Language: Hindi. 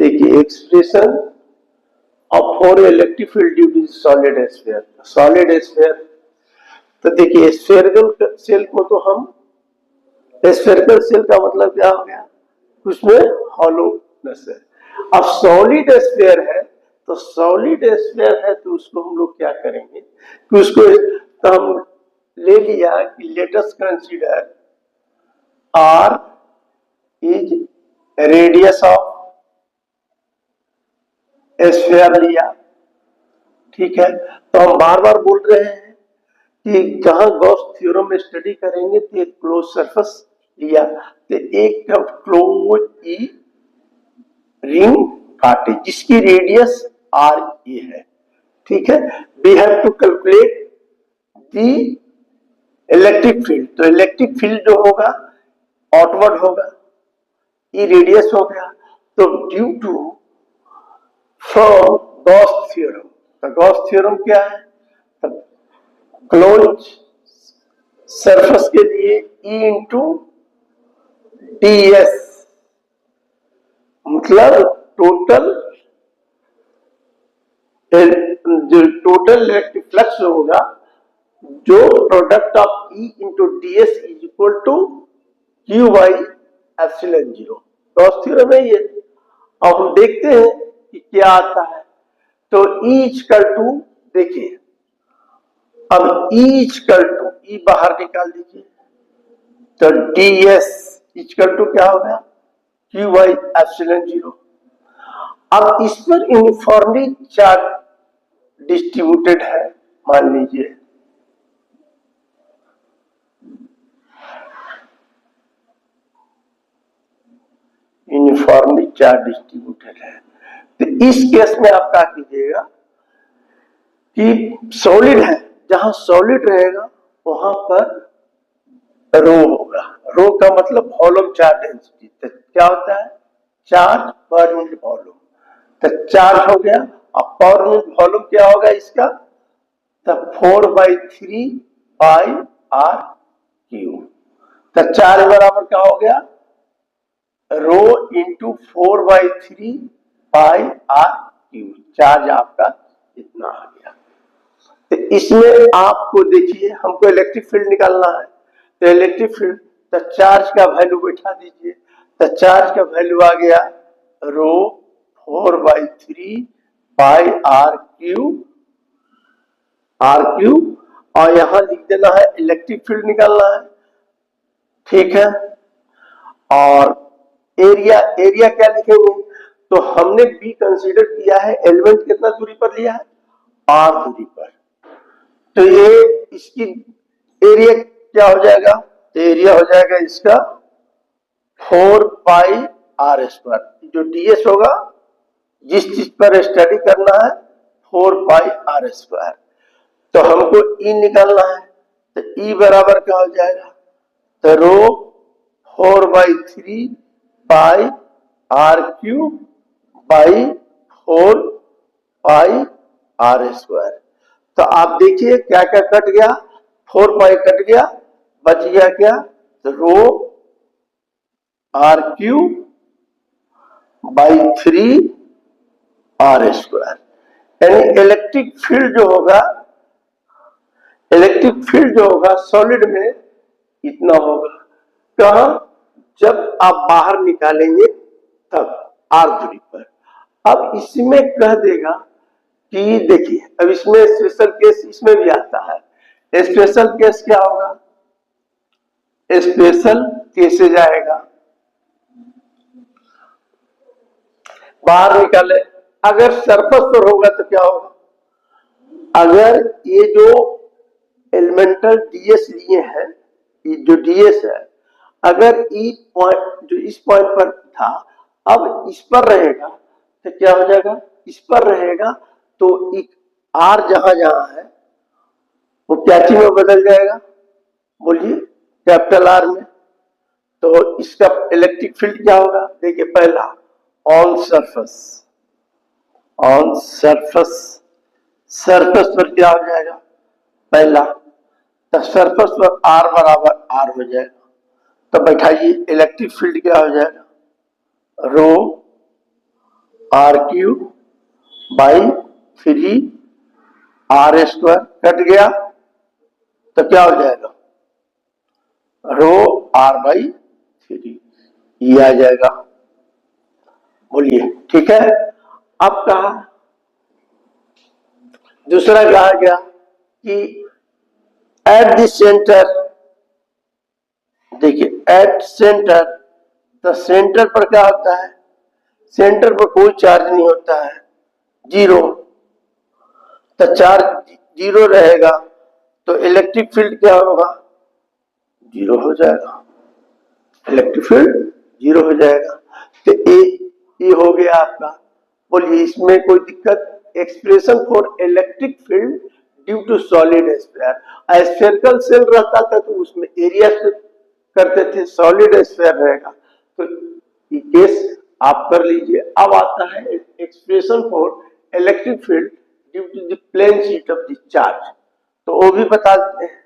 देखिए expression of for electric field due to solid sphere. Solid sphere, तो देखिए स्फेरिकल सेल को तो हम, स्फेरिकल सेल का मतलब क्या हो गया, उसमें हॉलोनेस है। अब सॉलिड स्फीयर है, तो सॉलिड स्फीयर है तो उसको हम लोग क्या करेंगे कि उसको तो हम ले लिया कि let us consider R is radius of sphere लिया, ठीक है। तो हम बार बार बोल रहे हैं कि जहां गॉस थ्योरम में स्टडी करेंगे तो एक क्लोज सरफेस लिया, तो एक क्लोज ई रिंग काटे जिसकी रेडियस आर ए है, ठीक है। We have to calculate the electric field, तो इलेक्ट्रिक फील्ड जो होगा आउटवर्ड होगा, ई रेडियस हो गया, तो due to from Gauss theorem, तो गॉस थ्योरम क्या है, क्लोज सरफेस के लिए ई इंटू डी एस, मतलब टोटल जो टोटल इलेक्ट्रिक फ्लक्स होगा, जो product of E into d s is equal to Q by epsilon zero. Gauss theorem है ये। अब हम देखते हैं कि क्या आता है। तो ई इक्वल टू, देखिए अब ई इक्वल टू, ई बाहर निकाल दीजिए, तो डी एस इक्वल टू क्या होगा, क्यू बाई एप्सिलॉन जीरो। अब इस पर यूनिफॉर्मली चार्ज डिस्ट्रीब्यूटेड है, मान लीजिए यूनिफॉर्मली चार्ज डिस्ट्रीब्यूटेड है, तो इस केस में आप क्या कीजिएगा कि सॉलिड है, जहां सॉलिड रहेगा वहां पर रो होगा। रो का मतलब वॉल्यूम चार्ज डेंसिटी, तो क्या होता है, चार्ज पर यूनिट वॉल्यूम, तो चार्ज हो गया। अब पर यूनिट वॉल्यूम क्या होगा इसका, तो 4/3 पाई आर क्यू, तो चार्ज बराबर क्या हो गया, rho into 4/3 pi r cube, charge आपका इतना आ गया। तो इसमें आपको देखिए हमको इलेक्ट्रिक फील्ड निकालना है, तो इलेक्ट्रिक फील्ड, तो चार्ज का वैल्यू बैठा दीजिए, तो चार्ज का वैल्यू आ गया रो 4/3 पाई आर क्यू, और यहां लिख देना है इलेक्ट्रिक फील्ड निकालना है, ठीक है। और एरिया, एरिया क्या लिखेंगे, तो हमने बी कंसीडर किया है, एलिमेंट कितना दूरी पर लिया है, आर दूरी पर, तो ये इसकी एरिया क्या हो जाएगा, तो एरिया हो जाएगा इसका 4 पाई आर स्क्वायर, जो डीएस होगा जिस चीज पर स्टडी करना है 4 पाई आर स्क्वायर, तो हमको ई निकालना है, तो ई बराबर क्या हो जाएगा, तो rho 4/3 pi r cube by 4 pi r square. तो आप देखिए क्या क्या कट गया, 4 पाई कट गया, बच गया क्या, तो rho r cube by 3 r square, यानी इलेक्ट्रिक फील्ड जो होगा, इलेक्ट्रिक फील्ड जो होगा सॉलिड में इतना होगा, कहा, जब आप बाहर निकालेंगे तब आर दूरी पर। अब इसमें कह देगा कि देखिए, अब इसमें स्पेशल केस इसमें भी आता है। स्पेशल केस क्या होगा, स्पेशल केस जाएगा, बाहर निकाले, अगर सरफेस पर होगा तो क्या होगा, अगर ये जो एलिमेंटल डीएस लिए हैं, ये जो डीएस है, अगर ई पॉइंट जो इस पॉइंट पर था अब इस पर रहेगा तो क्या हो जाएगा, इस पर रहेगा, तो आर जहां जहां है वो क्या चीज में बदल जाएगा, बोलिए, कैपिटल आर में। तो इसका इलेक्ट्रिक फील्ड क्या होगा, देखिए पहला on surface, on surface, surface पर क्या हो जाएगा, पहला, तो सरफेस पर आर बराबर आर हो जाएगा, तो बैठाइए इलेक्ट्रिक फील्ड क्या हो जाएगा, रो r³ बाई 3r² कट गया तो क्या हो जाएगा, रो r/3 ये आ जाएगा। बोलिए ठीक है। अब कहा दूसरा कहा गया कि एट द सेंटर, देखिए एट सेंटर, तो सेंटर पर क्या होता है, सेंटर पर कोई चार्ज नहीं होता है, जीरो, तो चार्ज जीरो रहेगा तो इलेक्ट्रिक फील्ड क्या होगा, जीरो हो जाएगा, इलेक्ट्रिक फील्ड जीरो हो जाएगा। तो ये हो गया आपका। बोलिए इसमें कोई दिक्कत, expression for electric field due to solid sphere. Spherical shell रहता था तो उसमें एरिया से करते थे, सॉलिड स्फीयर रहेगा तो ये केस आप कर लीजिए। अब आता है expression for electric field due to the plane sheet of the charge, तो वो भी बता देते हैं।